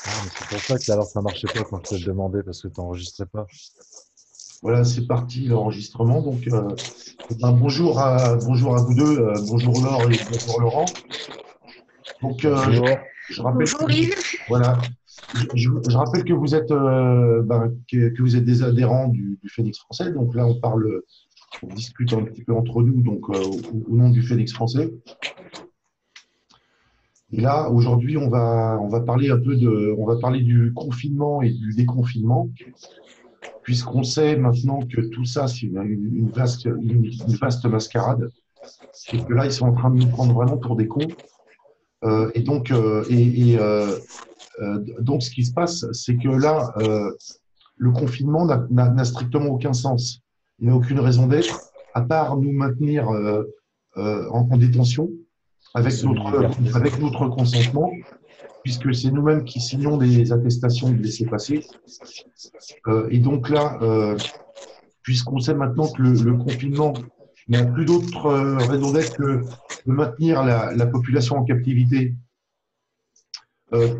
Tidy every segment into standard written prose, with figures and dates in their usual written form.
Ah, mais c'est pour ça que alors ça marchait pas quand je te le demandais parce que tu n'enregistrais pas. Voilà, c'est parti l'enregistrement. Donc, bonjour à vous deux, bonjour Laure et bonjour Laurent. Donc, Bonjour. je rappelle que Bonjour Yves. voilà, je rappelle que vous êtes que vous êtes des adhérents du Phénix français. Donc là, on discute un petit peu entre nous, donc au nom du Phénix français. Et là, aujourd'hui, on va parler on va parler du confinement et du déconfinement, puisqu'on sait maintenant que tout ça, c'est une vaste mascarade, et que là, ils sont en train de nous prendre vraiment pour des cons. Donc, ce qui se passe, c'est que là, le confinement n'a strictement aucun sens. Il n'a aucune raison d'être, à part nous maintenir en détention Semi-liberté. avec notre consentement, puisque c'est nous-mêmes qui signons des attestations de laisser-passer. Et donc là, puisqu'on sait maintenant que le confinement n'a plus d'autre raison d'être que de maintenir la population en captivité,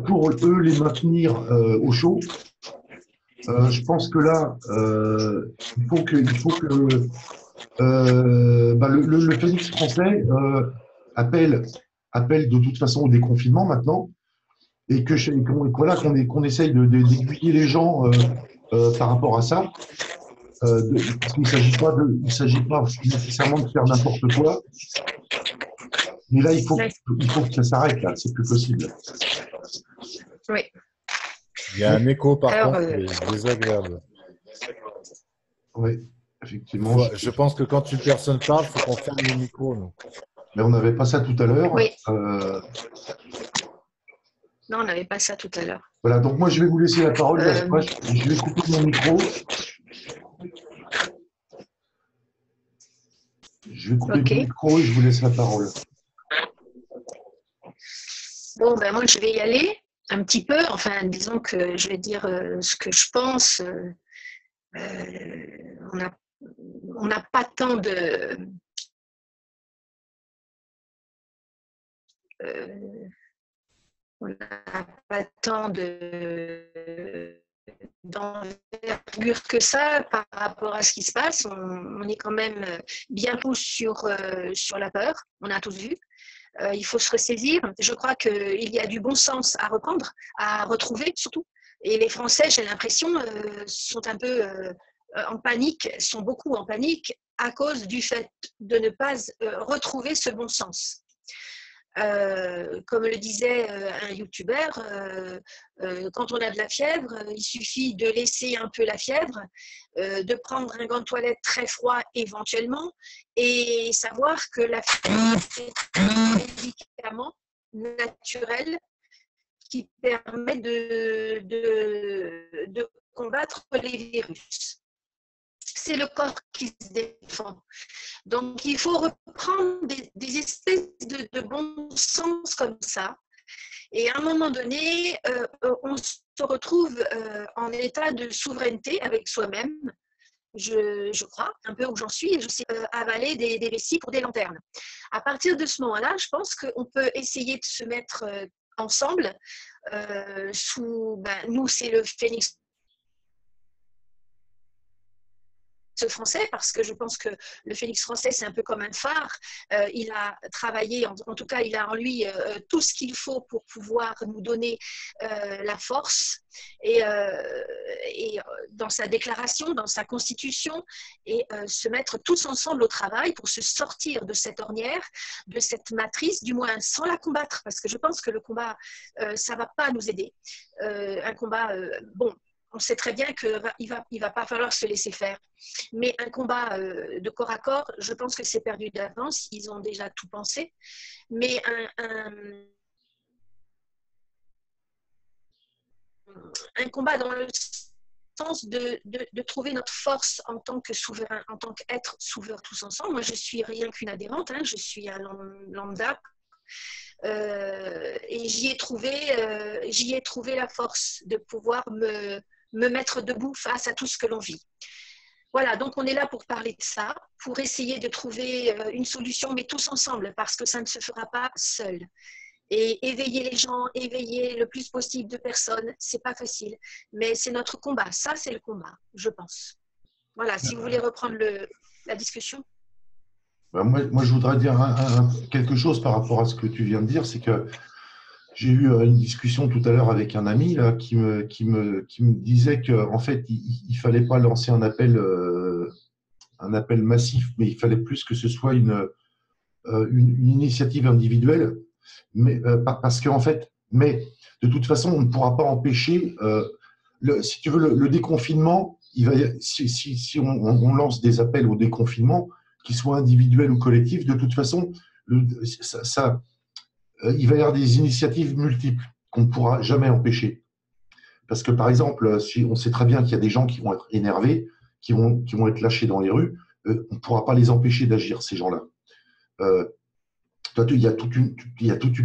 pour eux les maintenir au chaud, je pense que là, il faut que le Phénix français appelle, appelle de toute façon au déconfinement maintenant, et voilà, qu'on essaye d'aiguiller les gens par rapport à ça. Parce qu'il il s'agit pas nécessairement de faire n'importe quoi, mais là, Ouais. il faut que ça s'arrête, là, c'est plus possible. Oui. Il y a un écho par Alors, contre qui est désagréable. Oui, effectivement. Je pense que quand une personne parle, il faut qu'on ferme les micros, nous. Mais on n'avait pas ça tout à l'heure. oui. Non, on n'avait pas ça tout à l'heure. Voilà, donc moi, je vais vous laisser la parole. Là, Euh, je vais couper mon micro. Je vais couper ok. mon micro et je vous laisse la parole. Bon, ben moi, je vais y aller un petit peu. Enfin, disons que je vais dire ce que je pense. On n'a pas tant de... on n'a pas tant d'envergure que ça par rapport à ce qui se passe. On est quand même bien tous sur la peur. On a tous vu. Il faut se ressaisir. Je crois qu'il y a du bon sens à reprendre, à retrouver surtout. Et les Français, j'ai l'impression, sont un peu en panique, sont beaucoup en panique à cause du fait de ne pas retrouver ce bon sens. Comme le disait un youtubeur, quand on a de la fièvre, il suffit de laisser un peu la fièvre, de prendre un gant de toilette très froid éventuellement, et savoir que la fièvre est un médicament naturel qui permet de combattre les virus. C'est le corps qui se défend. Donc, il faut reprendre des espèces de bon sens comme ça. Et à un moment donné, on se retrouve en état de souveraineté avec soi-même, je crois, un peu où j'en suis, et je sais avaler des vessies pour des lanternes. À partir de ce moment-là, je pense qu'on peut essayer de se mettre ensemble. Nous, c'est le Phénix français, parce que je pense que le Phénix français, c'est un peu comme un phare. Il a travaillé, en tout cas, il a en lui tout ce qu'il faut pour pouvoir nous donner la force. Et dans sa déclaration, dans sa constitution, et se mettre tous ensemble au travail pour se sortir de cette ornière, de cette matrice, du moins sans la combattre, parce que je pense que le combat, ça ne va pas nous aider. Un combat, bon, on sait très bien qu'il ne va pas falloir se laisser faire. Mais un combat de corps à corps, je pense que c'est perdu d'avance. Ils ont déjà tout pensé. Mais un combat dans le sens de trouver notre force en tant que souverain, en tant qu'être souverain tous ensemble. Moi, je suis rien qu'une adhérente, hein, je suis un lambda. Et j'y ai trouvé la force de pouvoir me mettre debout face à tout ce que l'on vit. Voilà, donc on est là pour parler de ça, pour essayer de trouver une solution, mais tous ensemble, parce que ça ne se fera pas seul. Et éveiller les gens, éveiller le plus possible de personnes, c'est pas facile. Mais c'est notre combat. Ça, c'est le combat, je pense. Voilà, si vous voulez reprendre la discussion. Ben, moi, je voudrais dire quelque chose par rapport à ce que tu viens de dire, c'est que j'ai eu une discussion tout à l'heure avec un ami là, qui me disait qu'en fait, il ne fallait pas lancer un appel massif, mais il fallait plus que ce soit une initiative individuelle, mais, parce qu'en fait, mais de toute façon, on ne pourra pas empêcher, si tu veux, le déconfinement, si on lance des appels au déconfinement, qu'ils soient individuels ou collectifs, de toute façon, il va y avoir des initiatives multiples qu'on ne pourra jamais empêcher. Parce que, par exemple, si on sait très bien qu'il y a des gens qui vont être énervés, qui vont être lâchés dans les rues, on ne pourra pas les empêcher d'agir, ces gens-là. Euh, il y a toute une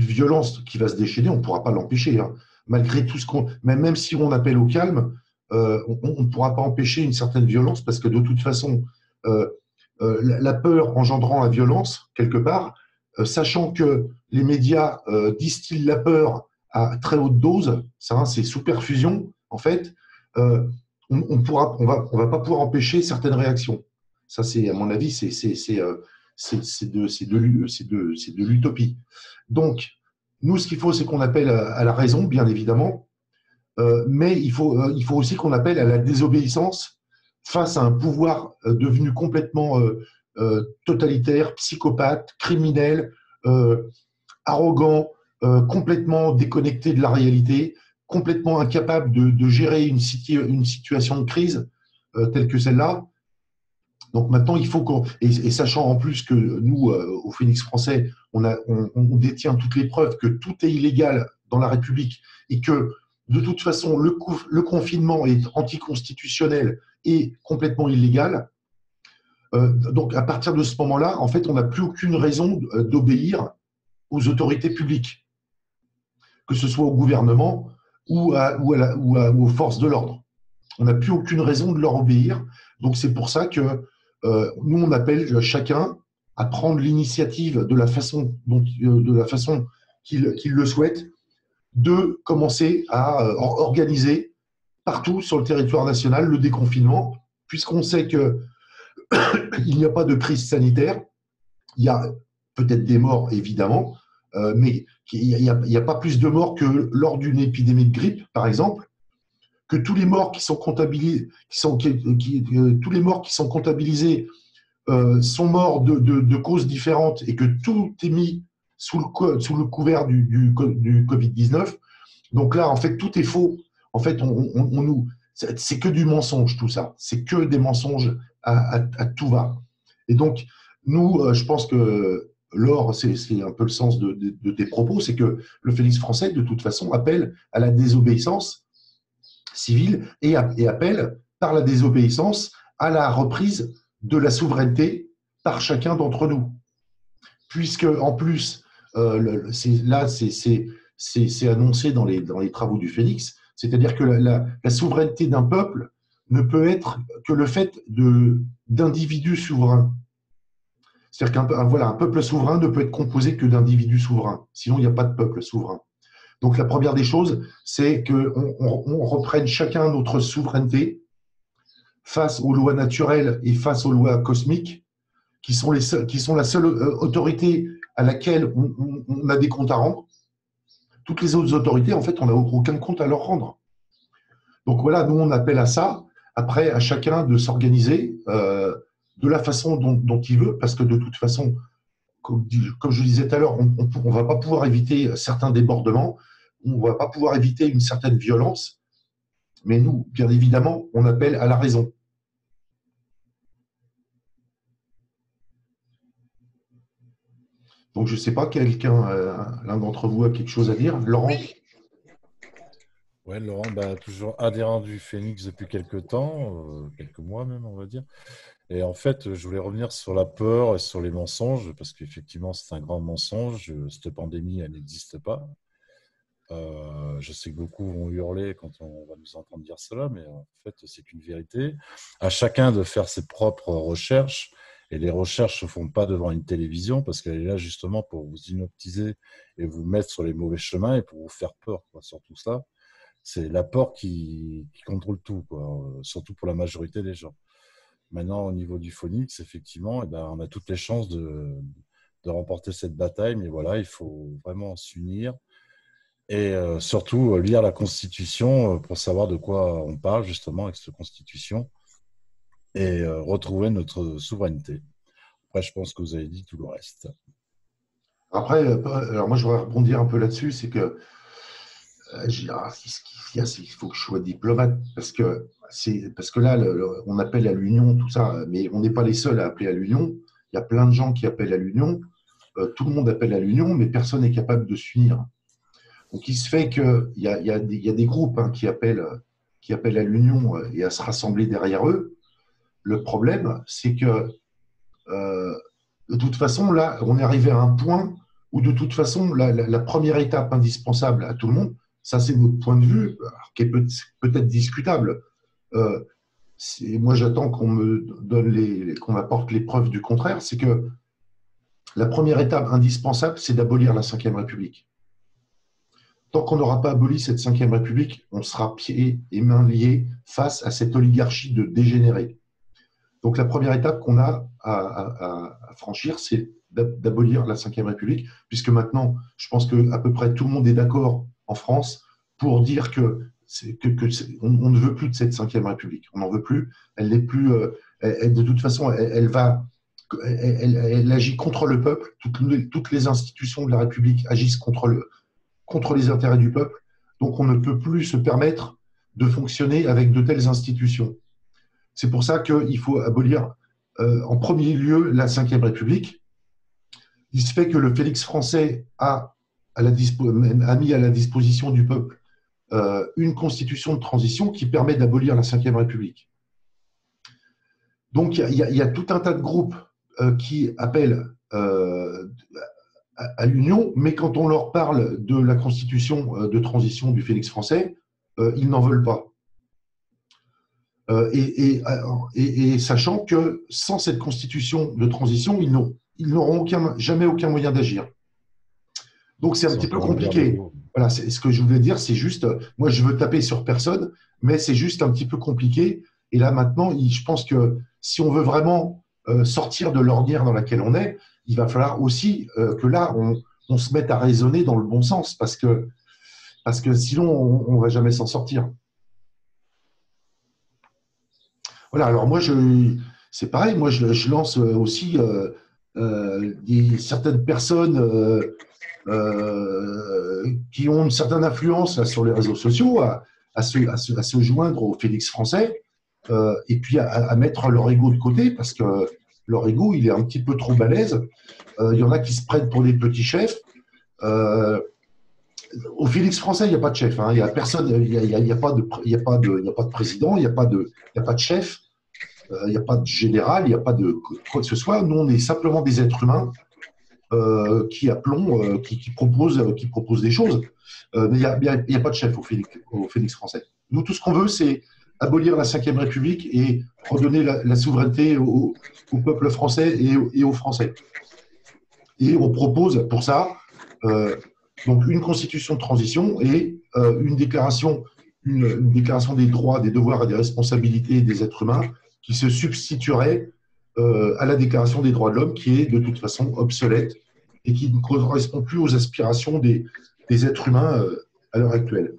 violence qui va se déchaîner, on ne pourra pas l'empêcher. Hein. Malgré tout même si on appelle au calme, on ne pourra pas empêcher une certaine violence parce que de toute façon, la peur engendrant la violence, quelque part, sachant que les médias distillent la peur à très haute dose, ça, hein, c'est sous perfusion, en fait, on va pas pouvoir empêcher certaines réactions. Ça, c'est, à mon avis, c'est de l'utopie. Donc, nous, ce qu'il faut, c'est qu'on appelle à la raison, bien évidemment, mais il faut aussi qu'on appelle à la désobéissance face à un pouvoir devenu complètement totalitaire, psychopathe, criminel, arrogant, complètement déconnecté de la réalité, complètement incapable de gérer une situation de crise telle que celle-là. Donc maintenant, il faut et sachant en plus que nous, au Phénix français, on détient toutes les preuves que tout est illégal dans la République et que de toute façon, le confinement est anticonstitutionnel et complètement illégal. Donc à partir de ce moment-là, en fait, on n'a plus aucune raison d'obéir aux autorités publiques, que ce soit au gouvernement ou aux forces de l'ordre. On n'a plus aucune raison de leur obéir. Donc c'est pour ça que nous, on appelle chacun à prendre l'initiative de la façon qu'il le souhaite, de commencer à organiser partout sur le territoire national le déconfinement, puisqu'on sait qu'il n'y a pas de crise sanitaire. Il y a peut-être des morts, évidemment, mais il n'y a pas plus de morts que lors d'une épidémie de grippe, par exemple, que tous les morts qui sont comptabilisés, tous les morts qui sont comptabilisés sont morts de causes différentes et que tout est mis sous le couvert du Covid-19. Donc là, en fait, tout est faux. En fait, c'est que du mensonge, tout ça. C'est que des mensonges à tout va. Et donc, nous, je pense que Laure, c'est un peu le sens de tes propos, c'est que le Phénix français, de toute façon, appelle à la désobéissance civile et appelle par la désobéissance à la reprise de la souveraineté par chacun d'entre nous. Puisque, en plus, c'est annoncé dans les travaux du Phénix, c'est-à-dire que la souveraineté d'un peuple ne peut être que le fait d'individus souverains. C'est-à-dire un peuple souverain ne peut être composé que d'individus souverains, sinon il n'y a pas de peuple souverain. Donc la première des choses, c'est qu'on reprenne chacun notre souveraineté face aux lois naturelles et face aux lois cosmiques, qui sont la seule autorité à laquelle on a des comptes à rendre. Toutes les autres autorités, en fait, on n'a aucun compte à leur rendre. Donc voilà, nous, on appelle à ça. Après, à chacun de s'organiser de la façon dont il veut, parce que de toute façon, comme je disais tout à l'heure, on ne va pas pouvoir éviter certains débordements, on ne va pas pouvoir éviter une certaine violence, mais nous, bien évidemment, on appelle à la raison. Donc, je ne sais pas, l'un d'entre vous a quelque chose à dire. Laurent? Oui. Ouais, Laurent, toujours adhérent du Phénix depuis quelques temps, quelques mois même, on va dire. Et en fait, je voulais revenir sur la peur et sur les mensonges, parce qu'effectivement, c'est un grand mensonge. Cette pandémie, elle n'existe pas. Je sais que beaucoup vont hurler quand on va nous entendre dire cela, mais en fait, c'est une vérité. À chacun de faire ses propres recherches Et les recherches ne se font pas devant une télévision parce qu'elle est là justement pour vous hypnotiser et vous mettre sur les mauvais chemins et pour vous faire peur, quoi, sur tout ça. C'est la peur qui contrôle tout, quoi, surtout pour la majorité des gens. Maintenant, au niveau du Phoenix, effectivement, eh ben, on a toutes les chances de remporter cette bataille, mais voilà, il faut vraiment s'unir et surtout lire la Constitution pour savoir de quoi on parle justement avec cette Constitution et retrouver notre souveraineté. Après, je pense que vous avez dit tout le reste. Après, alors moi, je voudrais rebondir un peu là-dessus, c'est que ce qu'il y a, c'est qu'il faut que je sois diplomate parce que là, on appelle à l'union, tout ça, mais on n'est pas les seuls à appeler à l'union. Il y a plein de gens qui appellent à l'union. Tout le monde appelle à l'union, mais personne n'est capable de s'unir. Donc, il se fait qu'il y a des groupes qui appellent à l'union et à se rassembler derrière eux. Le problème, c'est que de toute façon, là, on est arrivé à un point où, de toute façon, la première étape indispensable à tout le monde, ça c'est notre point de vue, qui est peut-être discutable. Moi, j'attends qu'on me donne qu'on m'apporte les preuves du contraire. C'est que la première étape indispensable, c'est d'abolir la Ve République. Tant qu'on n'aura pas aboli cette Ve République, on sera pieds et mains liés face à cette oligarchie de dégénérés. Donc, la première étape qu'on a à franchir, c'est d'abolir la Ve République, puisque maintenant, je pense qu'à peu près tout le monde est d'accord en France pour dire qu'on ne veut plus de cette Ve République. On n'en veut plus. Elle n'est plus. De toute façon, elle agit contre le peuple. Toutes les institutions de la République agissent contre les intérêts du peuple. Donc, on ne peut plus se permettre de fonctionner avec de telles institutions. C'est pour ça qu'il faut abolir en premier lieu la Ve République. Il se fait que le Félix français a mis à la disposition du peuple une constitution de transition qui permet d'abolir la Ve République. Donc, il y a tout un tas de groupes qui appellent à l'union, mais quand on leur parle de la constitution de transition du Félix français, ils n'en veulent pas. Et sachant que sans cette constitution de transition, ils n'auront jamais aucun moyen d'agir. Donc c'est un petit peu compliqué. Voilà, ce que je voulais dire, c'est juste, moi je veux taper sur personne, mais c'est juste un petit peu compliqué. Et là maintenant, je pense que si on veut vraiment sortir de l'ornière dans laquelle on est, il va falloir aussi que là, on se mette à raisonner dans le bon sens, parce que sinon, on ne va jamais s'en sortir. Voilà, alors moi, c'est pareil, moi je lance aussi certaines personnes qui ont une certaine influence là, sur les réseaux sociaux à se joindre au Félix français et puis à mettre leur ego de côté parce que leur ego, il est un petit peu trop balèze. Il y en a qui se prennent pour des petits chefs. Au Félix français, il n'y a pas de chef. Il n'y a personne, il n'y a pas de président, il n'y a pas de chef, il n'y a pas de général, il n'y a pas de quoi que ce soit. Nous, on est simplement des êtres humains qui appelons, qui proposent des choses. Mais il n'y a pas de chef au Félix français. Nous, tout ce qu'on veut, c'est abolir la Ve République et redonner la souveraineté au peuple français et aux Français. Et on propose pour ça donc une constitution de transition et une déclaration des droits, des devoirs et des responsabilités des êtres humains qui se substituerait à la déclaration des droits de l'homme qui est de toute façon obsolète et qui ne correspond plus aux aspirations des êtres humains à l'heure actuelle.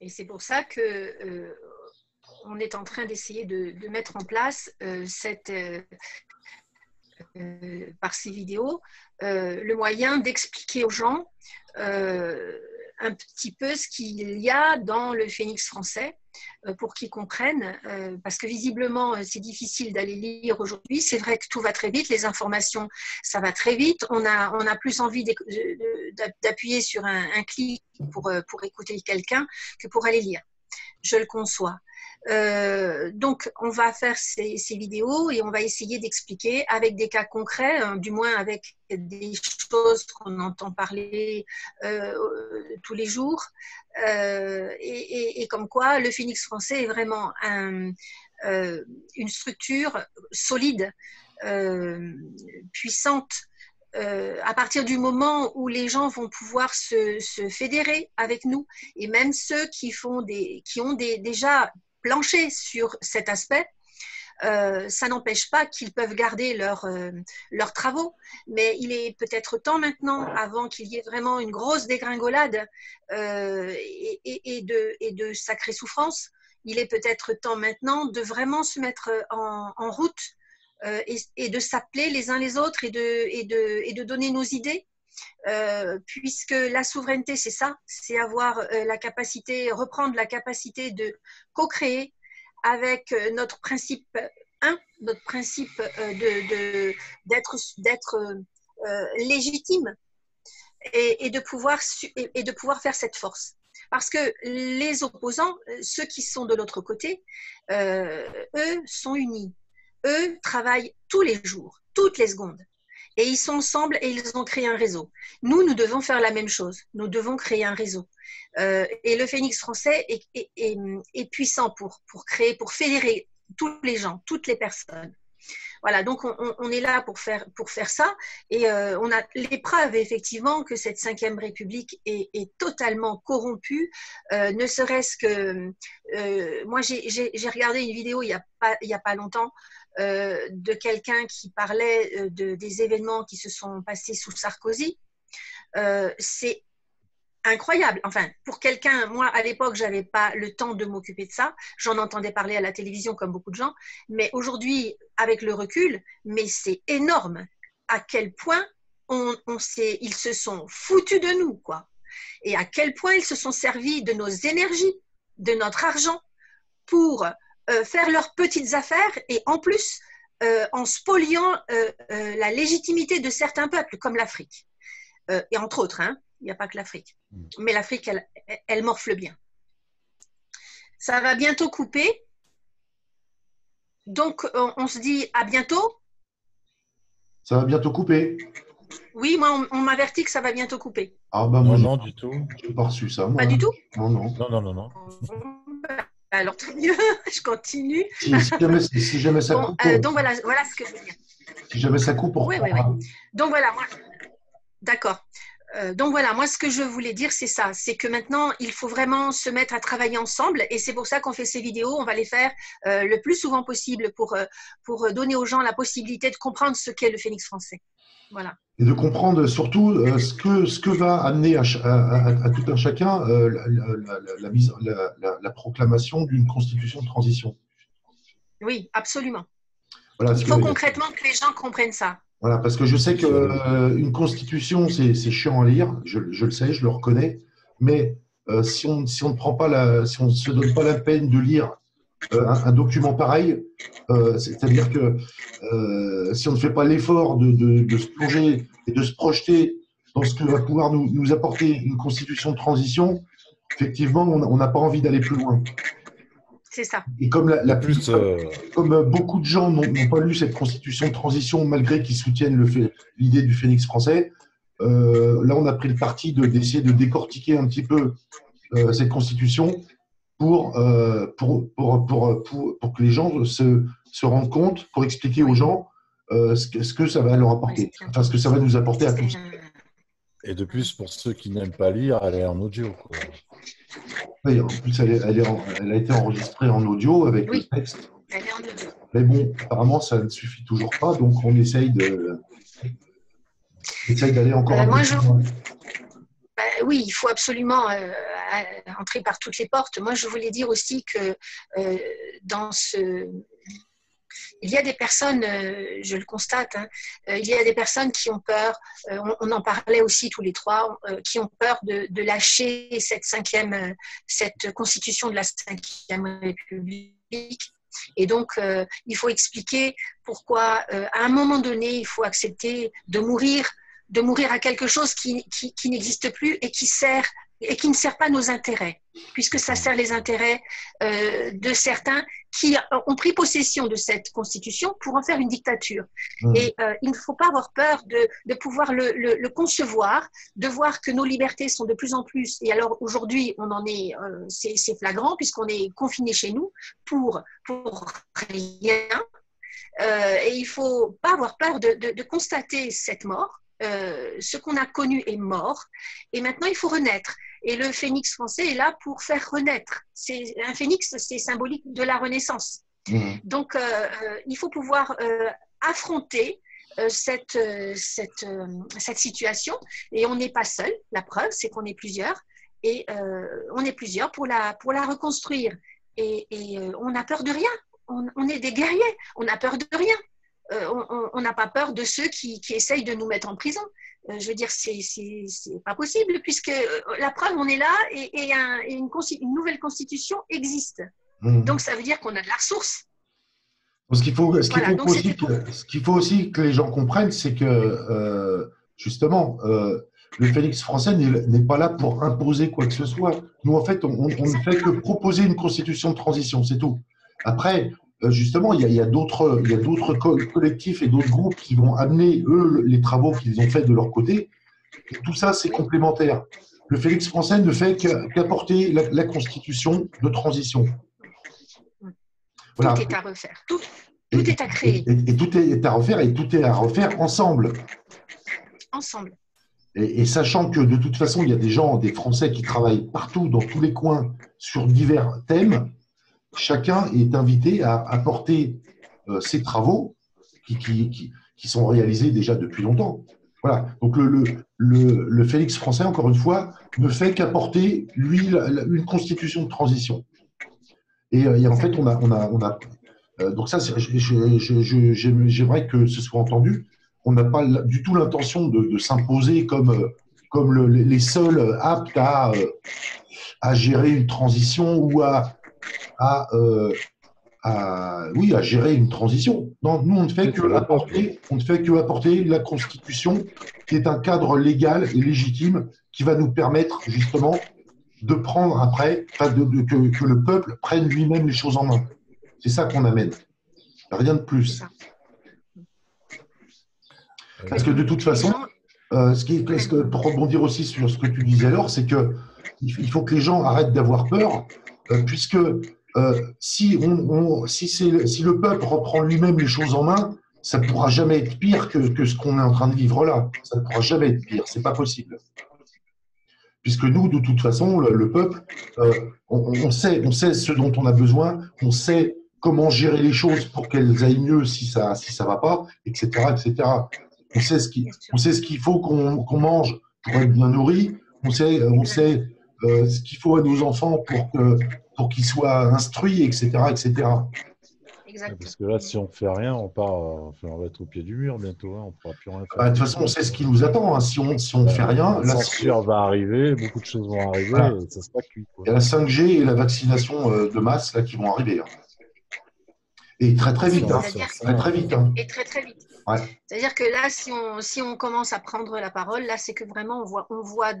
Et c'est pour ça que on est en train d'essayer de mettre en place par ces vidéos le moyen d'expliquer aux gens un petit peu ce qu'il y a dans le Phénix français pour qu'ils comprennent, parce que visiblement c'est difficile d'aller lire aujourd'hui. C'est vrai que tout va très vite, les informations ça va très vite, on a plus envie d'appuyer sur un clic pour écouter quelqu'un que pour aller lire. Je le conçois. Donc, on va faire ces vidéos et on va essayer d'expliquer avec des cas concrets, du moins avec des choses qu'on entend parler tous les jours. Et comme quoi, le Phénix français est vraiment une structure solide, puissante, à partir du moment où les gens vont pouvoir se fédérer avec nous, et même ceux qui ont déjà planché sur cet aspect, ça n'empêche pas qu'ils peuvent garder leurs travaux, mais il est peut-être temps maintenant, avant qu'il y ait vraiment une grosse dégringolade et de sacrée souffrance, il est peut-être temps maintenant de vraiment se mettre en route et de s'appeler les uns les autres et de donner nos idées. Puisque la souveraineté, c'est ça, c'est avoir la capacité, reprendre la capacité de co-créer avec notre principe notre principe d'être légitime et de pouvoir faire cette force. Parce que les opposants, ceux qui sont de l'autre côté, eux sont unis. Eux travaillent tous les jours, toutes les secondes. Et ils sont ensemble et ils ont créé un réseau. Nous devons faire la même chose. Nous devons créer un réseau. Et le Phénix français est puissant pour créer, pour fédérer tous les gens, toutes les personnes. Voilà, donc on est là pour faire ça. Et on a les preuves, effectivement, que cette 5e République est totalement corrompue. Ne serait-ce que... moi, j'ai regardé une vidéo il y a pas longtemps de quelqu'un qui parlait des événements qui se sont passés sous Sarkozy. C'est incroyable. Enfin, pour quelqu'un, moi, à l'époque, je n'avais pas le temps de m'occuper de ça. J'en entendais parler à la télévision comme beaucoup de gens. Mais aujourd'hui, avec le recul, mais c'est énorme à quel point ils se sont foutus de nous, quoi. Et à quel point ils se sont servis de nos énergies, de notre argent pour faire leurs petites affaires et en plus, en spoliant la légitimité de certains peuples, comme l'Afrique. Et entre autres, hein. Il n'y a pas que l'Afrique. Mais l'Afrique, elle morfle bien. Ça va bientôt couper. Donc, on se dit à bientôt. Ça va bientôt couper. Oui, moi, on m'avertit que ça va bientôt couper. Ah bah moi, non, du tout. Je n'ai pas reçu ça. Moi. Pas du tout? Non, non. Non. Alors, tant mieux, je continue. Si jamais ça coupe. Donc, voilà ce que je veux dire. Si jamais ça coupe, on reprendra. Donc, voilà. D'accord. Donc voilà, moi ce que je voulais dire c'est ça, c'est que maintenant il faut vraiment se mettre à travailler ensemble et c'est pour ça qu'on fait ces vidéos, on va les faire le plus souvent possible pour donner aux gens la possibilité de comprendre ce qu'est le Phénix français. Voilà. Et de comprendre surtout ce que va amener à tout un chacun la proclamation d'une constitution de transition. Oui, absolument. Voilà, il faut concrètement que les gens comprennent ça. Voilà, parce que je sais qu'une constitution, c'est chiant à lire, je le sais, je le reconnais, mais si on ne prend pas si on se donne pas la peine de lire un document pareil, c'est-à-dire que si on ne fait pas l'effort de se plonger et de se projeter dans ce que va pouvoir nous apporter une constitution de transition, effectivement, on n'a pas envie d'aller plus loin. C'est ça. Et comme, comme beaucoup de gens n'ont pas lu cette constitution de transition, malgré qu'ils soutiennent l'idée du Phénix français, là, on a pris le parti d'essayer de décortiquer un petit peu cette constitution pour que les gens se rendent compte, pour expliquer aux gens ce que ça va leur apporter, enfin ce que ça va nous apporter à tous. Et de plus, pour ceux qui n'aiment pas lire, elle est en audio, quoi. Oui, en plus, elle a été enregistrée en audio avec le texte. Elle est en audio. Mais bon, apparemment, ça ne suffit toujours pas, donc on essaye d'aller encore un peu plus loin. Oui, il faut absolument entrer par toutes les portes. Moi, je voulais dire aussi que il y a des personnes, je le constate, hein, il y a des personnes qui ont peur, on en parlait aussi tous les trois, qui ont peur de lâcher cette constitution de la 5e République. Et donc, il faut expliquer pourquoi, à un moment donné, il faut accepter de mourir à quelque chose qui n'existe plus et qui sert et qui ne sert pas nos intérêts, puisque ça sert les intérêts de certains qui ont pris possession de cette constitution pour en faire une dictature. Et il ne faut pas avoir peur de pouvoir le concevoir, de voir que nos libertés sont de plus en plus, et alors aujourd'hui on en est, c'est flagrant puisqu'on est confiné chez nous pour rien, et il ne faut pas avoir peur de constater cette mort. Ce qu'on a connu est mort et maintenant il faut renaître, et le phénix français est là pour faire renaître. Un phénix, c'est symbolique de la renaissance. Donc il faut pouvoir affronter cette situation, et on n'est pas seul. La preuve, c'est qu'on est plusieurs, et on est plusieurs pour la reconstruire, et on n'a peur de rien. On est des guerriers, on n'a peur de rien. On n'a pas peur de ceux qui essayent de nous mettre en prison. Je veux dire, c'est pas possible, puisque la preuve, on est là, et une nouvelle constitution existe. Donc, ça veut dire qu'on a de la ressource. Ce qu'il faut aussi que les gens comprennent, c'est que, justement, le phénix français n'est pas là pour imposer quoi que ce soit. Nous, en fait, on ne fait que proposer une constitution de transition, c'est tout. Après, justement, il y a d'autres collectifs et d'autres groupes qui vont amener, eux, les travaux qu'ils ont faits de leur côté. Et tout ça, c'est complémentaire. Le Félix français ne fait qu'apporter la constitution de transition. Voilà. Tout est à refaire. Tout est à créer. Et tout est à refaire, et tout est à refaire ensemble. Ensemble. Et sachant que, de toute façon, il y a des Français qui travaillent partout, dans tous les coins, sur divers thèmes. Chacun est invité à apporter ses travaux qui sont réalisés déjà depuis longtemps. Voilà. Donc le Félix français, encore une fois, ne fait qu'apporter, lui, une constitution de transition. Et en fait, on a donc ça, j'aimerais que ce soit entendu. On n'a pas du tout l'intention de s'imposer comme les seuls aptes à gérer une transition ou à gérer une transition. Non, nous, on ne fait que apporter la Constitution, qui est un cadre légal et légitime qui va nous permettre justement de prendre après, que le peuple prenne lui-même les choses en main. C'est ça qu'on amène. Rien de plus. Parce que de toute façon, pour rebondir aussi sur ce que tu disais alors, c'est qu'il faut que les gens arrêtent d'avoir peur, puisque si le peuple reprend lui-même les choses en main, ça ne pourra jamais être pire que ce qu'on est en train de vivre là. Ça ne pourra jamais être pire, c'est pas possible. Puisque nous, de toute façon, le peuple, on sait ce dont on a besoin, on sait comment gérer les choses pour qu'elles aillent mieux si ça va pas, etc., etc. On sait ce qu'il faut qu'on mange pour être bien nourri. On sait ce qu'il faut à nos enfants pour qu'ils soient instruits, etc., etc. Exactement. Parce que là, si on ne fait rien, on va être au pied du mur bientôt. On ne pourra plus rien faire. De toute façon, on sait ce qui nous attend. Hein. Si on ne fait rien, la censure va arriver, beaucoup de choses vont arriver, et ça sera cuit. Il y a la 5G et la vaccination de masse là, qui vont arriver. Hein. Et très très vite. Très vite. Hein. Et très très vite. Ouais. C'est-à-dire que là, si on commence à prendre la parole, là, c'est que vraiment on voit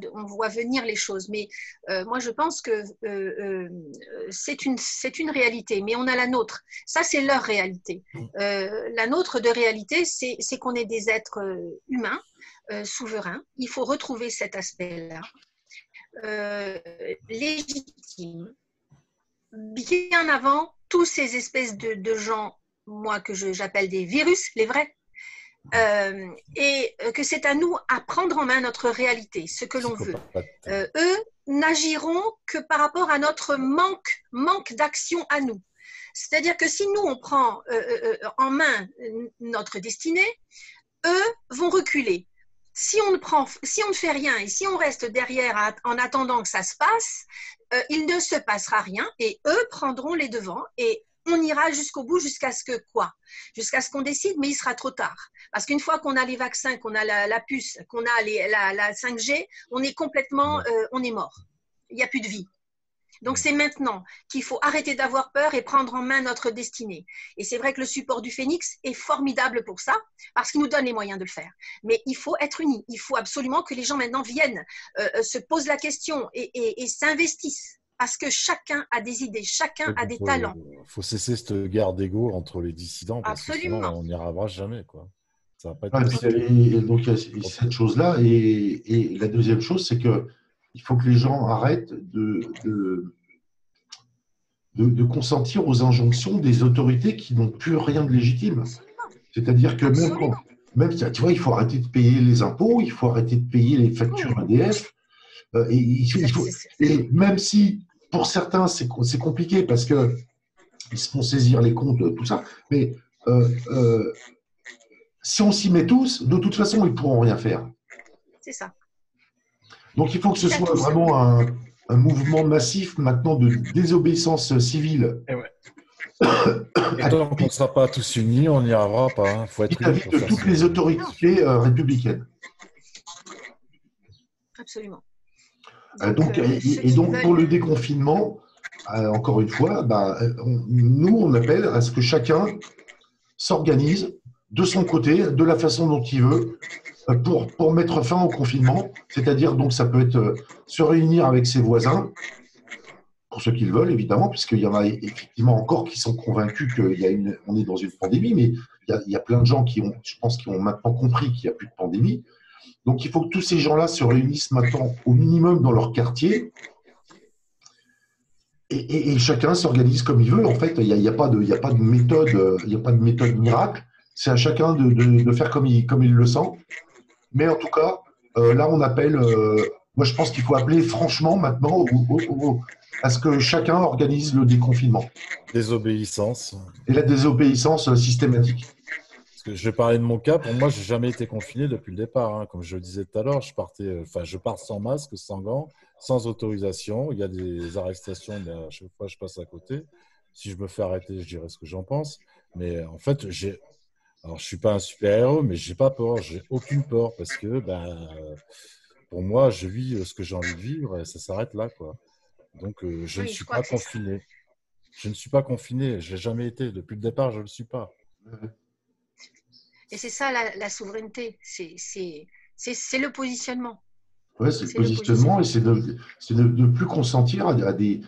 venir les choses. Mais moi, je pense que c'est une réalité, mais on a la nôtre. Ça, c'est leur réalité. La nôtre de réalité, c'est qu'on est des êtres humains, souverains. Il faut retrouver cet aspect-là, légitime, bien avant tous ces espèces de gens, moi, que j'appelle des virus, les vrais. Et que c'est à nous à prendre en main notre réalité, ce que l'on veut. Eux n'agiront que par rapport à notre manque d'action à nous. C'est-à-dire que si nous, on prend en main notre destinée, eux vont reculer. Si on ne fait rien et si on reste derrière en attendant que ça se passe, il ne se passera rien et eux prendront les devants et on ira jusqu'au bout, jusqu'à ce que quoi? Jusqu'à ce qu'on décide, mais il sera trop tard. Parce qu'une fois qu'on a les vaccins, qu'on a la puce, qu'on a la 5G, on est complètement, on est mort. Il n'y a plus de vie. Donc, c'est maintenant qu'il faut arrêter d'avoir peur et prendre en main notre destinée. Et c'est vrai que le support du Phénix est formidable pour ça, parce qu'il nous donne les moyens de le faire. Mais il faut être unis. Il faut absolument que les gens maintenant viennent, se posent la question et s'investissent. Parce que chacun a des idées, chacun a des talents. Il faut cesser cette guerre d'ego entre les dissidents, parce que sinon, Absolument. on n'y arrivera jamais, quoi. Ça va pas être Ouais, possible. et donc, il y a cette chose-là. Et la deuxième chose, c'est qu'il faut que les gens arrêtent de consentir aux injonctions des autorités qui n'ont plus rien de légitime. C'est-à-dire que Absolument. tu vois, il faut arrêter de payer les impôts, il faut arrêter de payer les factures EDF. Et même si, pour certains, c'est compliqué parce qu'ils se font saisir les comptes, tout ça, mais si on s'y met tous, de toute façon, ils ne pourront rien faire. C'est ça. Donc, il faut que ce soit vraiment un mouvement massif maintenant de désobéissance civile. Et tant qu'on ne sera pas tous unis, on n'y arrivera pas. Il faut être unis vis-à-vis de toutes les autorités républicaines. Absolument. Donc, pour le déconfinement, encore une fois, nous, on appelle à ce que chacun s'organise de son côté, de la façon dont il veut, pour mettre fin au confinement. C'est-à-dire, donc, ça peut être se réunir avec ses voisins, pour ceux qui le veulent, évidemment, puisqu'il y en a effectivement encore qui sont convaincus qu'on est dans une pandémie, mais il y a plein de gens je pense, qui ont maintenant compris qu'il n'y a plus de pandémie. Donc, il faut que tous ces gens-là se réunissent maintenant au minimum dans leur quartier et chacun s'organise comme il veut. En fait, il n'y a pas de méthode miracle. C'est à chacun de faire comme il le sent. Mais en tout cas, là, on appelle. Moi, je pense qu'il faut appeler franchement maintenant à ce que chacun organise le déconfinement. Désobéissance. Et la désobéissance systématique. Parce que je vais parler de mon cas. Pour moi, je n'ai jamais été confiné depuis le départ. Hein. Comme je le disais tout à l'heure, je pars sans masque, sans gants, sans autorisation. Il y a des arrestations, mais à chaque fois, je passe à côté. Si je me fais arrêter, je dirai ce que j'en pense. Mais en fait, alors, je ne suis pas un super-héros, mais je n'ai pas peur. Je n'ai aucune peur parce que pour moi, je vis ce que j'ai envie de vivre et ça s'arrête là, quoi. Donc, je ne suis pas confiné. Je ne suis pas confiné. Je n'ai jamais été. Depuis le départ, je ne le suis pas. Et c'est ça la souveraineté. C'est le positionnement. Ouais, c'est le positionnement et c'est de ne plus consentir à des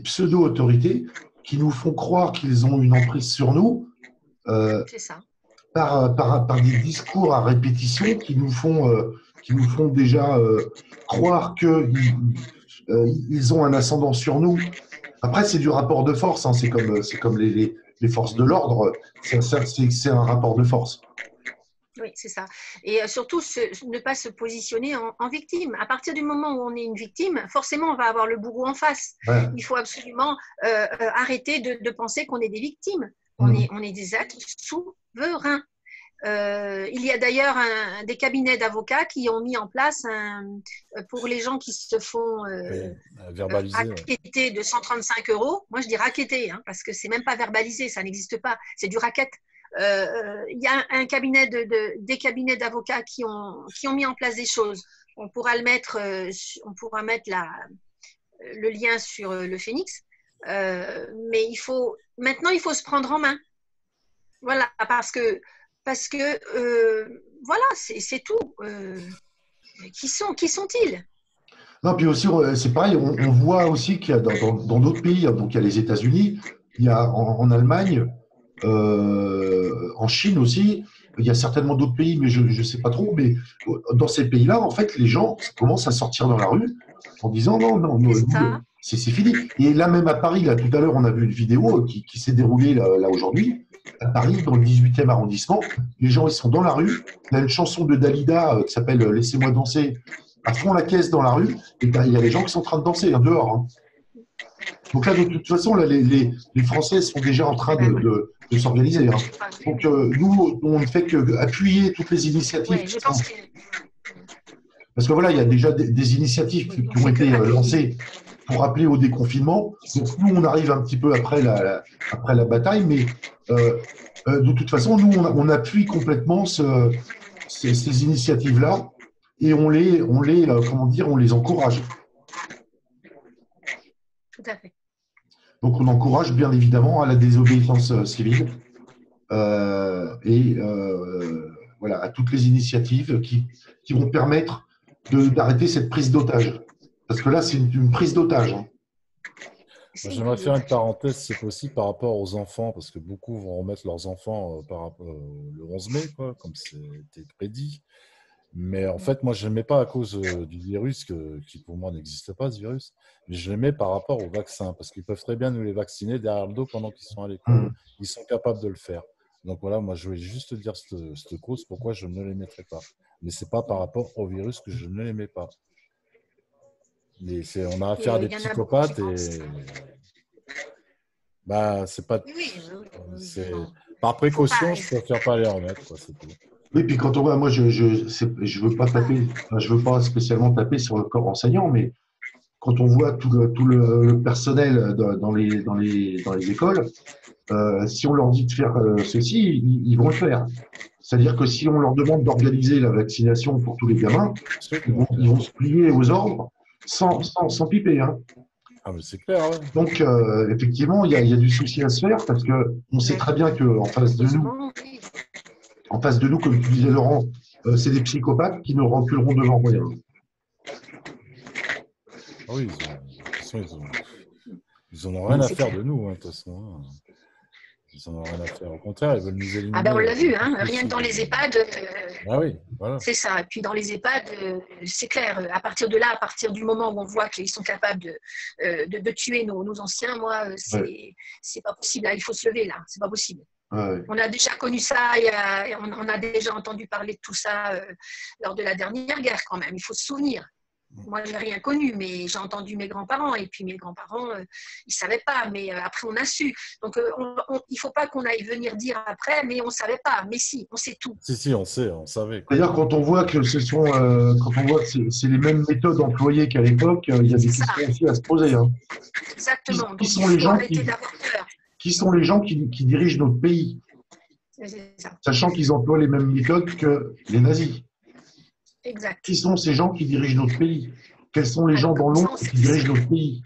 pseudo-autorités qui nous font croire qu'ils ont une emprise sur nous. C'est ça. Par des discours à répétition qui nous font déjà croire qu'ils ont un ascendant sur nous. Après, c'est du rapport de force. Hein. C'est comme les forces de l'ordre. C'est un rapport de force. Oui, c'est ça. Et surtout, ne pas se positionner en victime. À partir du moment où on est une victime, forcément, on va avoir le bourreau en face. Ouais. Il faut absolument arrêter de penser qu'on est des victimes. On est des êtres souverains. Il y a d'ailleurs des cabinets d'avocats qui ont mis en place pour les gens qui se font racketter de 135 €. Moi, je dis racketter, hein, parce que c'est même pas verbalisé, ça n'existe pas. C'est du racket. Il y a des cabinets d'avocats qui ont mis en place des choses. On pourra mettre le lien sur le Phénix. Mais maintenant, il faut se prendre en main. Voilà, parce que voilà, c'est tout. Qui sont-ils? Non, puis aussi, c'est pareil, on voit aussi qu'il y a dans d'autres pays, donc il y a les États-Unis, il y a en Allemagne, en Chine aussi, il y a certainement d'autres pays, mais je ne sais pas trop, mais dans ces pays-là, en fait, les gens commencent à sortir dans la rue en disant non, c'est fini. Et là, même à Paris, là, tout à l'heure, on a vu une vidéo qui s'est déroulée là aujourd'hui. À Paris, dans le 18e arrondissement, les gens ils sont dans la rue. Il y a une chanson de Dalida qui s'appelle « Laissez-moi danser » à fond la caisse dans la rue. Et il y a les gens qui sont en train de danser dehors. Hein. Donc là, de toute façon, là, les Français sont déjà en train de s'organiser. Hein. Donc nous, on ne fait qu'appuyer toutes les initiatives. Oui, parce que voilà, il y a déjà des initiatives qui ont été lancées pour appeler au déconfinement. Donc nous, on arrive un petit peu après la bataille, mais de toute façon, nous, on appuie complètement ces initiatives-là et on les encourage. à fait. Donc, on encourage bien évidemment à la désobéissance civile et voilà, à toutes les initiatives qui vont permettre d'arrêter cette prise d'otage. Parce que là, c'est une prise d'otage. Hein. J'aimerais faire une parenthèse, si c'est possible, par rapport aux enfants, parce que beaucoup vont remettre leurs enfants le 11 mai, quoi, comme c'était prédit. Mais en fait, moi, je ne l'aimais pas à cause du virus, qui pour moi n'existe pas, ce virus. Mais je l'aimais par rapport au vaccin, parce qu'ils peuvent très bien nous les vacciner derrière le dos pendant qu'ils sont à l'école. Ils sont capables de le faire. Donc voilà, moi, je voulais juste te dire cette cause, pourquoi je ne les mettrais pas. Mais ce n'est pas par rapport au virus que je ne l'aimais pas. Mais on a affaire à des psychopathes et bah, c'est pas. Par précaution, je préfère pas les remettre, quoi, c'est tout. Oui, puis quand on voit, moi, je veux pas taper, enfin, je veux pas spécialement taper sur le corps enseignant, mais quand on voit tout le personnel dans les écoles, si on leur dit de faire ceci, ils vont le faire. C'est-à-dire que si on leur demande d'organiser la vaccination pour tous les gamins, ils vont se plier aux ordres sans piper. Hein. Ah, mais c'est clair. Ouais. Donc, effectivement, il y a du souci à se faire parce qu'on sait très bien qu'en face de nous, comme tu disais, Laurent, c'est des psychopathes qui ne reculeront devant rien. Ah oui, ils en ont rien à faire de nous, hein, de toute façon. Hein. Ils en ont rien à faire. Au contraire, ils veulent nous éliminer. Ah ben on l'a vu, hein, rien que dans les EHPAD. Ah oui, voilà. C'est ça. Et puis dans les EHPAD, c'est clair. À partir de là, à partir du moment où on voit qu'ils sont capables de tuer nos anciens, moi, c'est pas possible. Là, il faut se lever là. C'est pas possible. Ouais. On a déjà connu ça. On a déjà entendu parler de tout ça lors de la dernière guerre quand même. Il faut se souvenir. Moi, je n'ai rien connu, mais j'ai entendu mes grands-parents. Et puis, mes grands-parents, ils ne savaient pas. Mais après, on a su. Donc, il ne faut pas qu'on aille venir dire après, mais on ne savait pas. Mais si, on sait tout. Si, on sait, on savait. D'ailleurs, quand on voit que c'est les mêmes méthodes employées qu'à l'époque, il y a des questions aussi à se poser. Hein. Exactement. Qui sont les gens qui dirigent notre pays, sachant qu'ils emploient les mêmes méthodes que les nazis. Exact. Qui sont ces gens qui dirigent notre pays? Quels sont les gens dans l'ombre qui dirigent notre pays?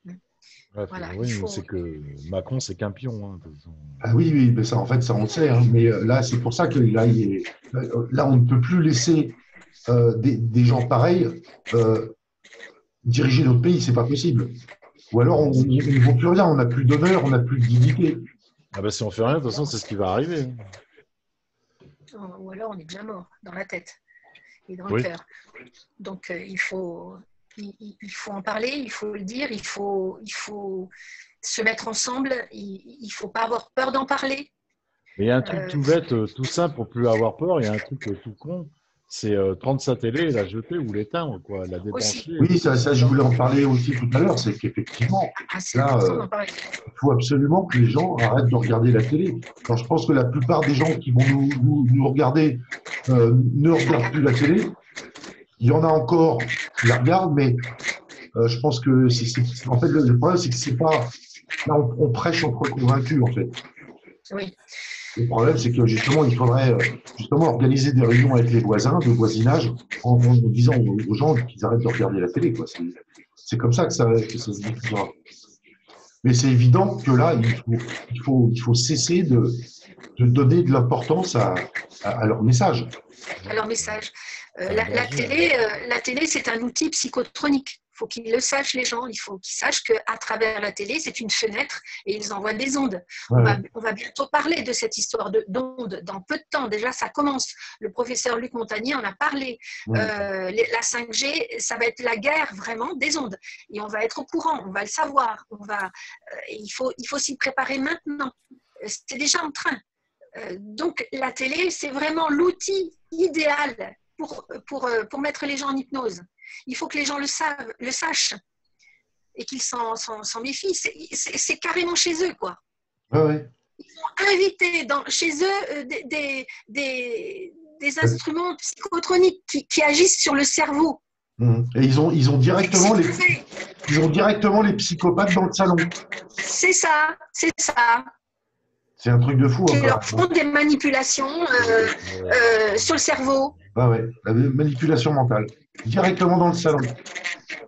Ouais, voilà, oui, c'est que Macron, c'est qu'un pion. Hein, ah oui, mais ça, en fait, ça, on le sait. Hein, mais là, c'est pour ça que là, on ne peut plus laisser des gens pareils diriger notre pays. C'est pas possible. Ou alors, on ne vaut plus rien. On n'a plus d'honneur, on n'a plus de dignité. Ah ben, si on fait rien, de toute façon, c'est ce qui va arriver. Ou alors, on est déjà mort dans la tête. Et dans le cœur. Donc, il faut en parler, il faut le dire, il faut se mettre ensemble, il ne faut pas avoir peur d'en parler. Mais il y a un truc tout bête, tout simple pour plus avoir peur, il y a un truc tout con, c'est prendre sa télé et la jeter ou l'éteindre, quoi, la débrancher. Oui, ça, je voulais en parler aussi tout à l'heure, c'est qu'effectivement, là, il faut absolument que les gens arrêtent de regarder la télé. Alors, je pense que la plupart des gens qui vont nous regarder ne regardent plus la télé. Il y en a encore qui la regardent, mais je pense que en fait, le problème, c'est que c'est pas… Là, on prêche entre convaincus, en fait. Oui. Le problème, c'est que justement, il faudrait organiser des réunions avec les voisins, de voisinage, en disant aux gens qu'ils arrêtent de regarder la télé. C'est comme ça que ça se diffusera. Mais c'est évident que là, il faut cesser de donner de l'importance à leur message. À leur message. La télé, c'est un outil psychotronique. Il faut qu'ils le sachent, les gens. Il faut qu'ils sachent qu'à travers la télé, c'est une fenêtre et ils envoient des ondes. Ouais. On va bientôt parler de cette histoire d'ondes dans peu de temps. Déjà, ça commence. Le professeur Luc Montagnier en a parlé. Ouais. La 5G, ça va être la guerre vraiment des ondes. Et on va être au courant, on va le savoir. Il faut s'y préparer maintenant. C'est déjà en train. Donc, la télé, c'est vraiment l'outil idéal pour mettre les gens en hypnose. Il faut que les gens le sachent et qu'ils s'en méfient. C'est carrément chez eux, quoi. Ah ouais. Ils ont invité chez eux des instruments psychotroniques qui agissent sur le cerveau. Et ils ont directement les psychopathes dans le salon. C'est ça. C'est un truc de fou. Qui leur font des manipulations sur le cerveau. Ah ouais, la manipulation mentale. Directement dans le salon.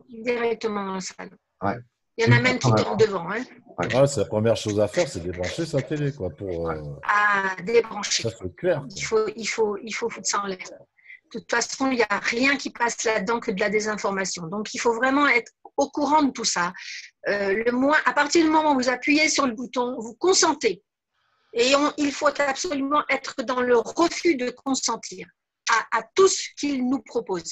Directement dans le salon. Ouais. Il y en a même qui tombent devant. Hein. Ouais, c'est la première chose à faire, c'est débrancher sa télé, quoi, pour. À débrancher. Ça, c'est clair. Il faut foutre ça en l'air. De toute façon, il n'y a rien qui passe là-dedans que de la désinformation. Donc, il faut vraiment être au courant de tout ça. À partir du moment où vous appuyez sur le bouton, vous consentez. Et il faut absolument être dans le refus de consentir à tout ce qu'il nous propose.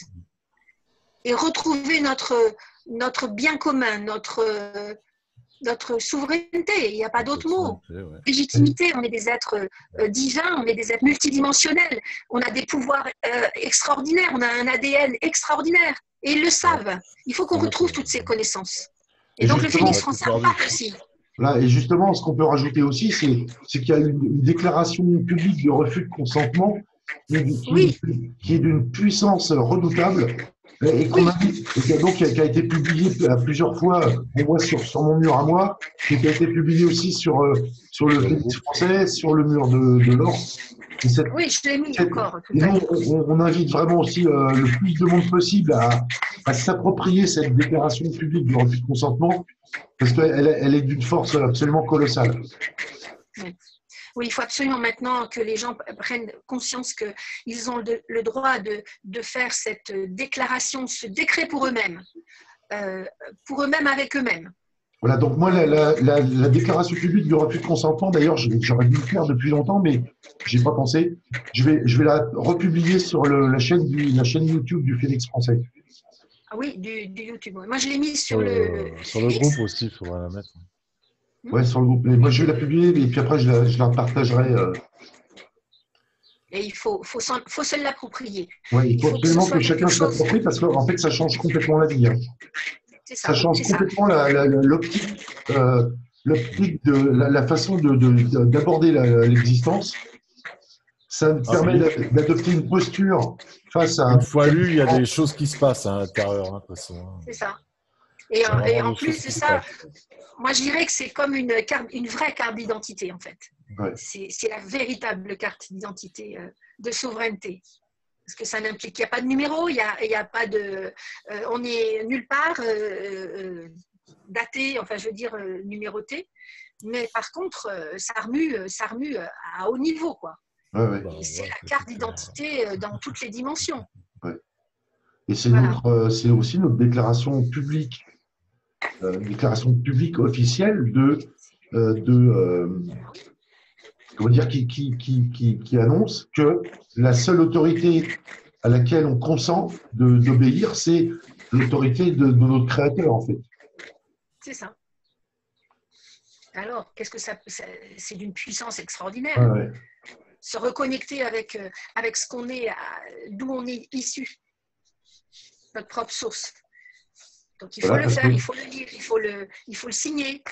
Et retrouver notre bien commun, notre souveraineté, il n'y a pas d'autre mot. Ouais. Légitimité, on est des êtres divins, on est des êtres multidimensionnels, on a des pouvoirs extraordinaires, on a un ADN extraordinaire. Et ils le savent. Il faut qu'on retrouve toutes ces connaissances. Et donc le Phénix français en parle aussi. Là, et justement, ce qu'on peut rajouter aussi, c'est qu'il y a une déclaration publique de refus de consentement qui est d'une puissance redoutable. Et qu'on qui a été publié plusieurs fois, on voit sur mon mur à moi, qui a été publié aussi sur le Phénix français, sur le mur de l'Or. Oui, je l'ai mis encore. Et nous, on invite vraiment aussi le plus de monde possible à s'approprier cette déclaration publique de refus de consentement, parce qu'elle est d'une force absolument colossale. Oui, il faut absolument maintenant que les gens prennent conscience qu'ils ont le droit de faire cette déclaration, ce décret pour eux-mêmes avec eux-mêmes. Voilà, donc moi, la déclaration publique de refus de consentement, d'ailleurs, j'aurais dû le faire depuis longtemps, mais je n'y ai pas pensé. Je vais la republier sur la chaîne YouTube du Phénix français. Ah oui, du YouTube. Moi, je l'ai mis sur le groupe aussi, il faudra la mettre. Oui, sur le groupe. Mais moi, je vais la publier et puis après, je la partagerai. Et il faut se l'approprier. Oui, il faut absolument que chacun se l'approprie parce qu'en fait, ça change complètement la vie. Hein. Ça change complètement l'optique de la façon d'aborder l'existence. Ça permet d'adopter une posture face à… Une fois lu, il y a des choses qui se passent à l'intérieur. Hein, c'est ça. Et en plus de ça, moi je dirais que c'est comme une vraie carte d'identité en fait. Ouais. C'est la véritable carte d'identité de souveraineté. Parce que ça n'implique qu'il n'y a pas de numéro, il y a pas de… on n'est nulle part daté, enfin je veux dire numéroté. Mais par contre, ça remue à haut niveau, quoi. Ouais. Et c'est la carte d'identité dans toutes les dimensions. Ouais. Et c'est aussi notre déclaration publique. Déclaration publique officielle comment dire, qui annonce que la seule autorité à laquelle on consent d'obéir, c'est l'autorité de notre créateur, en fait. C'est ça. Alors, qu'est-ce que c'est d'une puissance extraordinaire. Ouais. Se reconnecter avec ce qu'on est, d'où on est issu, notre propre source. Donc, il faut le faire, il faut le lire, il faut le signer.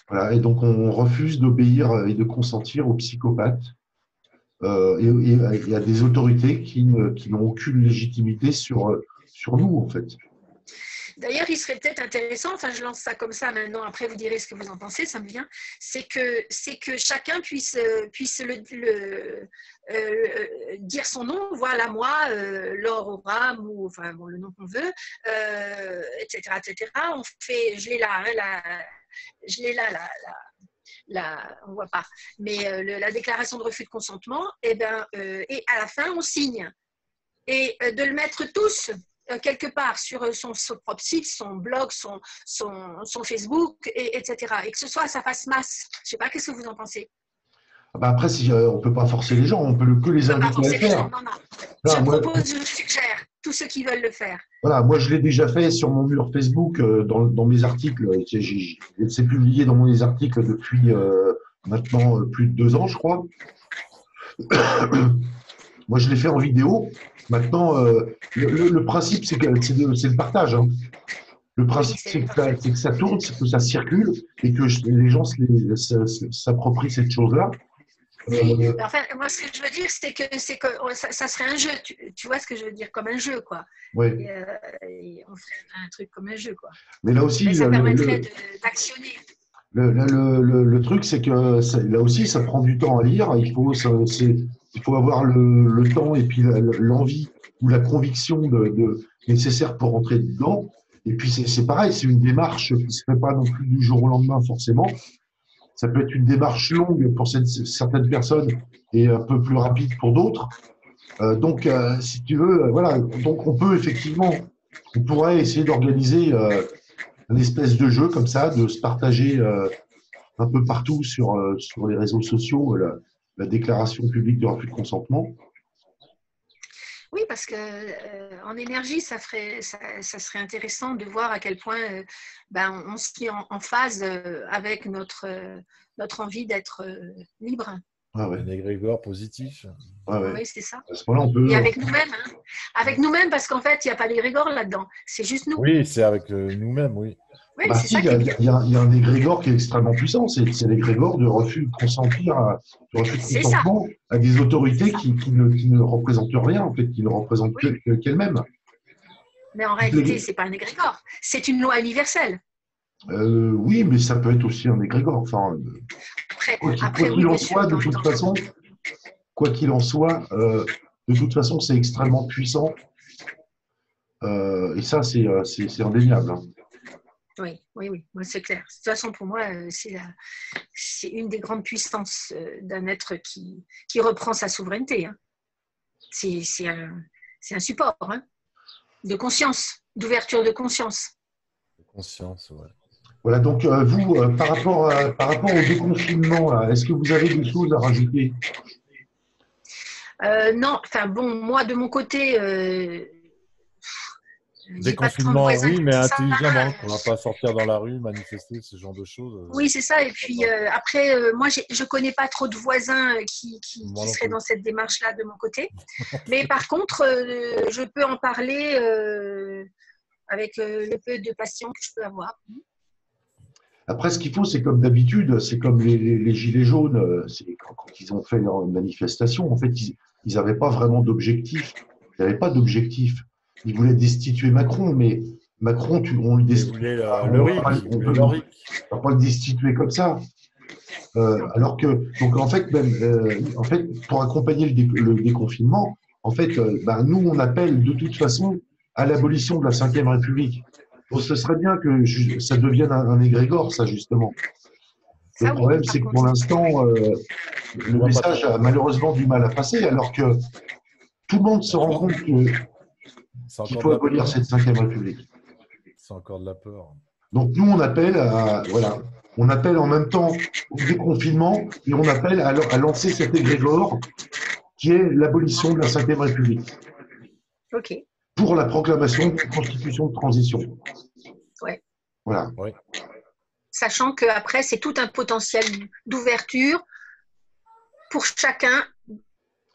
Voilà, et donc, on refuse d'obéir et de consentir aux psychopathes et à des autorités qui n'ont aucune légitimité sur nous, en fait. D'ailleurs, il serait peut-être intéressant, enfin je lance ça comme ça maintenant, après vous direz ce que vous en pensez, ça me vient, c'est que chacun puisse dire son nom, voilà moi, Laure Aubram, ou enfin bon, le nom qu'on veut, etc., etc. Je l'ai là, on ne voit pas, mais la déclaration de refus de consentement, et à la fin on signe. Et de le mettre tous quelque part sur son propre site, son blog, son Facebook, etc. Et que ça fasse masse. Je ne sais pas, qu'est-ce que vous en pensez? Après, on ne peut pas forcer les gens, on peut que les inviter à le faire. Non. Je suggère, tous ceux qui veulent le faire. Voilà, moi je l'ai déjà fait sur mon mur Facebook, dans mes articles. C'est publié dans mes articles depuis maintenant plus de 2 ans, je crois. Moi, je l'ai fait en vidéo. Maintenant, le principe, c'est le partage. Hein. Le principe, c'est que ça tourne, c'est que ça circule et que les gens s'approprient cette chose-là. Enfin, moi, ce que je veux dire, c'est que ça serait un jeu. Tu vois ce que je veux dire, comme un jeu, quoi. Oui. Et on ferait un truc comme un jeu, quoi. Mais là aussi, ça permettrait d'actionner. Le truc, c'est que là aussi, ça prend du temps à lire. Il faut avoir le temps et puis l'envie ou la conviction nécessaire pour rentrer dedans. Et puis c'est pareil, c'est une démarche qui ne se fait pas non plus du jour au lendemain forcément. Ça peut être une démarche longue pour certaines personnes et un peu plus rapide pour d'autres. Donc, si tu veux, voilà. Donc, on peut effectivement, on pourrait essayer d'organiser un espèce de jeu comme ça, de se partager un peu partout sur les réseaux sociaux la déclaration publique de refus de consentement. Oui, parce que en énergie, ça serait intéressant de voir à quel point on se met en phase avec notre envie d'être libre. Ah ouais. Un égrégore positif. Ah ouais. Oui, c'est ça. À ce moment-là, on peut. Et avec nous-mêmes, hein. Avec nous-mêmes, parce qu'en fait, il n'y a pas d'égrégore là-dedans. C'est juste nous. Oui, c'est avec nous-mêmes, oui. Oui, Bah c'est si, ça il qui est bien. y a un égrégore qui est extrêmement puissant. C'est l'égrégore de refus de consentir, de refus de C'est ça. consentement à des autorités qui ne représentent rien, en fait, qui ne représentent qu'elles-mêmes. Mais en réalité, ce n'est pas un égrégore. C'est une loi universelle. Oui, mais ça peut être aussi un égrégore. Enfin, Après, quoi oui, qu'il en bien sûr. soit, de toute façon, quoi qu'il en soit, de toute façon, c'est extrêmement puissant. Et ça, c'est indéniable. Hein. Oui, oui, oui, c'est clair. De toute façon, pour moi, c'est une des grandes puissances d'un être qui reprend sa souveraineté. Hein. C'est un support de conscience, d'ouverture de conscience. Conscience, ouais. Voilà, donc vous, par rapport au déconfinement, est-ce que vous avez des choses à rajouter? Non, enfin bon, moi de mon côté, j'ai pas tant de Déconfinement, voisins oui, comme mais ça. intelligemment. On ne va pas sortir dans la rue, manifester, ce genre de choses. Oui, c'est ça. Et puis après, moi, je connais pas trop de voisins qui seraient dans cette démarche-là de mon côté. Mais par contre, je peux en parler avec le peu de patience que je peux avoir. Après, ce qu'il faut, c'est comme d'habitude, c'est comme les Gilets jaunes, quand ils ont fait leur manifestation, en fait, ils n'avaient pas vraiment d'objectif. Ils n'avaient pas d'objectif. Ils voulaient destituer Macron, mais Macron, on lui destitue. On ne va pas le destituer comme ça. Alors que, donc en fait, pour accompagner le déconfinement, en fait, nous, on appelle de toute façon à l'abolition de la Ve République. Donc, ce serait bien que ça devienne un égrégore, ça, justement. Le problème, c'est que pour l'instant, le message a malheureusement du mal à passer, alors que tout le monde se rend compte qu'il faut abolir cette Ve République. C'est encore de la peur. Donc, nous, on appelle on appelle en même temps au déconfinement et on appelle à lancer cet égrégore qui est l'abolition de la Ve République. OK. Pour la proclamation d'une constitution de transition. Ouais. Voilà. Ouais. Sachant qu'après, c'est tout un potentiel d'ouverture pour chacun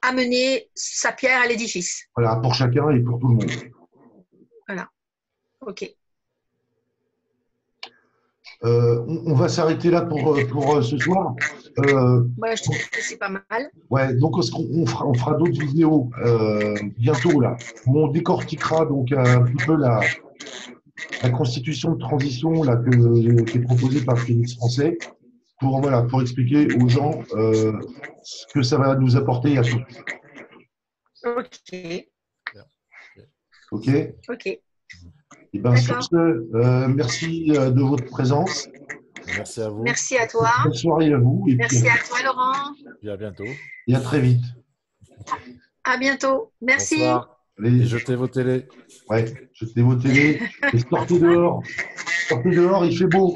à mener sa pierre à l'édifice. Voilà, pour chacun et pour tout le monde. Voilà. OK. On va s'arrêter là pour ce soir. Ouais, je trouve que c'est pas mal. Ouais, donc on fera d'autres vidéos bientôt là, où on décortiquera donc un petit peu la constitution de transition là, qui est proposée par Félix Français pour expliquer aux gens ce que ça va nous apporter à tous. OK. OK. OK. Et bien, sur ce, merci de votre présence. Merci à vous. Merci à toi. Bonne soirée à vous. Et merci à toi, Laurent. Et à bientôt. Et à très vite. À bientôt. Merci. Bonsoir. Allez, et jetez vos télés. Ouais, jetez vos télés. Et sortez dehors. Sortez dehors, il fait beau.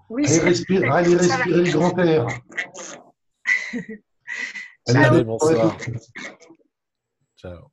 Oui, allez respirer le grand air. Allez, bonsoir. Ciao.